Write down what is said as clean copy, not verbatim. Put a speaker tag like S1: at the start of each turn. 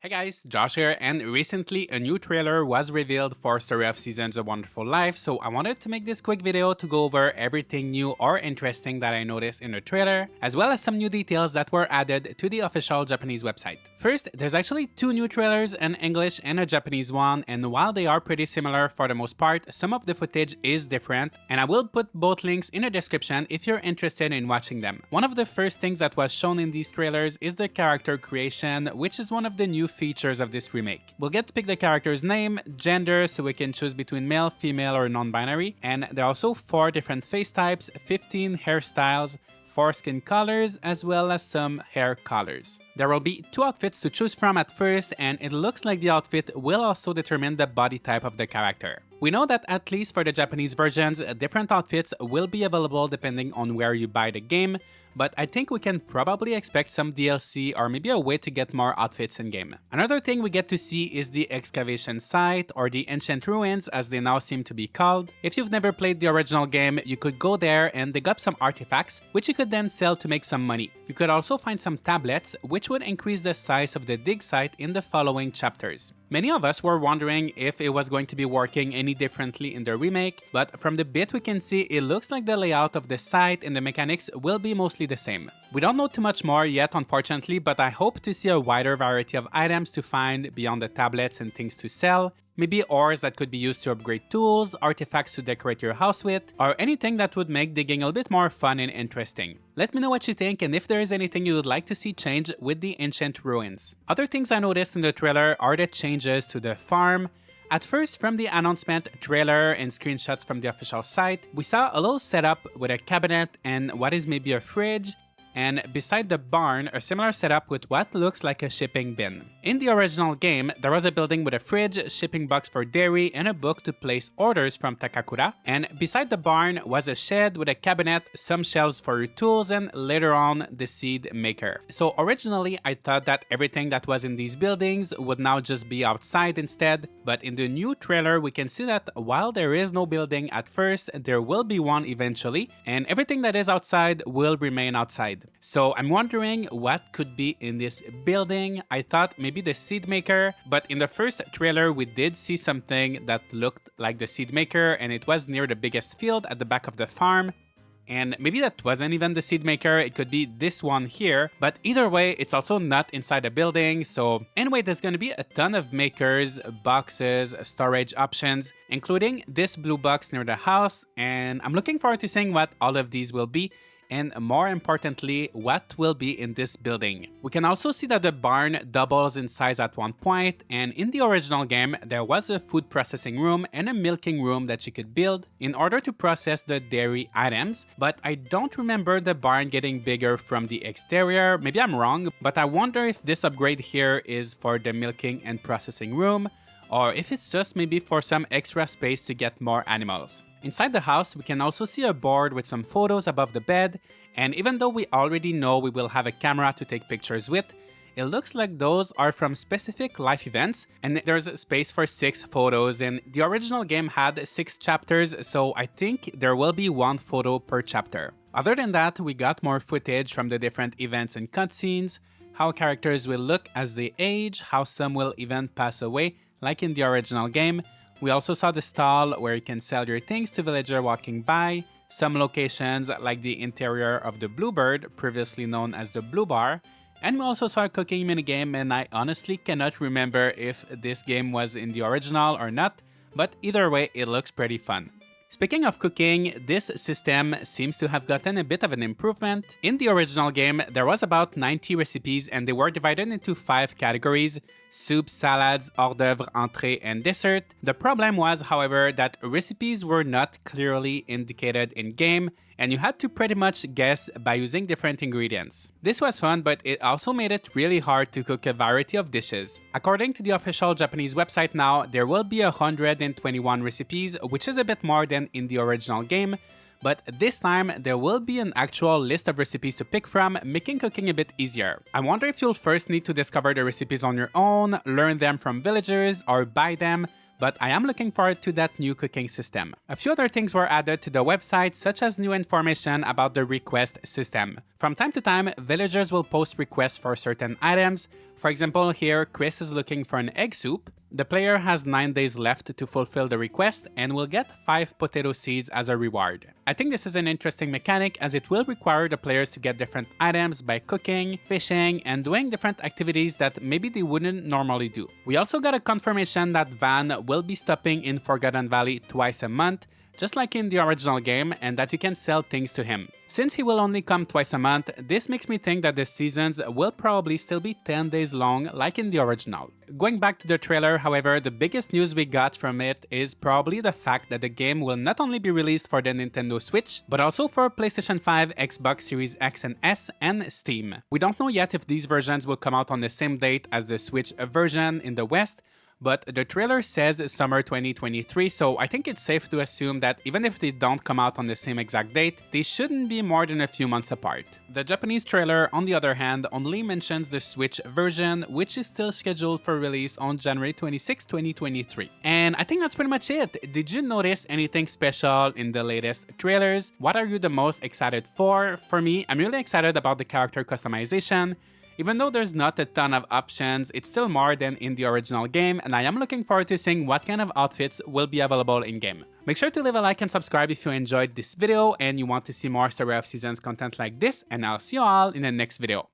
S1: Hey guys, Josh here, and recently a new trailer was revealed for Story of Seasons A Wonderful Life, so I wanted to make this quick video to go over everything new or interesting that I noticed in the trailer, as well as some new details that were added to the official Japanese website. First, there's actually two new trailers, an English and a Japanese one, and while they are pretty similar for the most part, some of the footage is different, and I will put both links in the description if you're interested in watching them. One of the first things that was shown in these trailers is the character creation, which is one of the new features of this remake. We'll get to pick the character's name, gender, so we can choose between male, female, or non-binary, and there are also 4 different face types, 15 hairstyles, 4 skin colors, as well as some hair colors. There will be 2 outfits to choose from at first, and it looks like the outfit will also determine the body type of the character. We know that at least for the Japanese versions, different outfits will be available depending on where you buy the game, but I think we can probably expect some DLC or maybe a way to get more outfits in-game. Another thing we get to see is the excavation site, or the ancient ruins as they now seem to be called. If you've never played the original game, you could go there and dig up some artifacts, which you could then sell to make some money. You could also find some tablets, which would increase the size of the dig site in the following chapters. Many of us were wondering if it was going to be working any differently in the remake, but from the bit we can see, it looks like the layout of the site and the mechanics will be mostly the same. We don't know too much more yet, unfortunately, but I hope to see a wider variety of items to find beyond the tablets and things to sell. Maybe ores that could be used to upgrade tools, artifacts to decorate your house with, or anything that would make digging a little bit more fun and interesting. Let me know what you think and if there is anything you would like to see change with the ancient ruins. Other things I noticed in the trailer are the changes to the farm. At first, from the announcement, trailer, and screenshots from the official site, we saw a little setup with a cabinet and what is maybe a fridge, and beside the barn, a similar setup with what looks like a shipping bin. In the original game, there was a building with a fridge, shipping box for dairy, and a book to place orders from Takakura, and beside the barn was a shed with a cabinet, some shelves for your tools, and later on, the seed maker. So originally, I thought that everything that was in these buildings would now just be outside instead, but in the new trailer, we can see that while there is no building at first, there will be one eventually, and everything that is outside will remain outside. So I'm wondering what could be in this building. I thought maybe the seed maker, but in the first trailer we did see something that looked like the seed maker, and it was near the biggest field at the back of the farm. And maybe that wasn't even the seed maker, it could be this one here, but either way, it's also not inside a building. So anyway, there's going to be a ton of makers, boxes, storage options, including this blue box near the house, and I'm looking forward to seeing what all of these will be, and more importantly, what will be in this building. We can also see that the barn doubles in size at one point, and in the original game, there was a food processing room and a milking room that you could build in order to process the dairy items, but I don't remember the barn getting bigger from the exterior. Maybe I'm wrong, but I wonder if this upgrade here is for the milking and processing room, or if it's just maybe for some extra space to get more animals. Inside the house, we can also see a board with some photos above the bed, and even though we already know we will have a camera to take pictures with, it looks like those are from specific life events, and there's a space for 6 photos, and the original game had 6 chapters, so I think there will be 1 photo per chapter. Other than that, we got more footage from the different events and cutscenes, how characters will look as they age, how some will even pass away, like in the original game. We also saw the stall where you can sell your things to villagers walking by, some locations like the interior of the Bluebird, previously known as the Blue Bar, and we also saw a cooking minigame, and I honestly cannot remember if this game was in the original or not, but either way, it looks pretty fun. Speaking of cooking, this system seems to have gotten a bit of an improvement. In the original game, there was about 90 recipes and they were divided into 5 categories: soup, salads, hors d'oeuvre, entrée, and dessert. The problem was, however, that recipes were not clearly indicated in-game, and you had to pretty much guess by using different ingredients. This was fun, but it also made it really hard to cook a variety of dishes. According to the official Japanese website now, there will be 121 recipes, which is a bit more than in the original game, but this time there will be an actual list of recipes to pick from, making cooking a bit easier. I wonder if you'll first need to discover the recipes on your own, learn them from villagers, or buy them, but I am looking forward to that new cooking system. A few other things were added to the website, such as new information about the request system. From time to time, villagers will post requests for certain items. For example, here Chris is looking for an egg soup. The player has 9 days left to fulfill the request and will get 5 potato seeds as a reward. I think this is an interesting mechanic as it will require the players to get different items by cooking, fishing, and doing different activities that maybe they wouldn't normally do. We also got a confirmation that Van will be stopping in Forgotten Valley twice a month, just like in the original game, and that you can sell things to him. Since he will only come twice a month, this makes me think that the seasons will probably still be 10 days long like in the original. Going back to the trailer, however, the biggest news we got from it is probably the fact that the game will not only be released for the Nintendo Switch, but also for PlayStation 5, Xbox Series X and S, and Steam. We don't know yet if these versions will come out on the same date as the Switch version in the West, but the trailer says summer 2023, so I think it's safe to assume that even if they don't come out on the same exact date, they shouldn't be more than a few months apart. The Japanese trailer, on the other hand, only mentions the Switch version, which is still scheduled for release on January 26, 2023. And I think that's pretty much it. Did you notice anything special in the latest trailers? What are you the most excited for? For me, I'm really excited about the character customization. Even though there's not a ton of options, it's still more than in the original game, and I am looking forward to seeing what kind of outfits will be available in-game. Make sure to leave a like and subscribe if you enjoyed this video and you want to see more Story of Seasons content like this, and I'll see you all in the next video.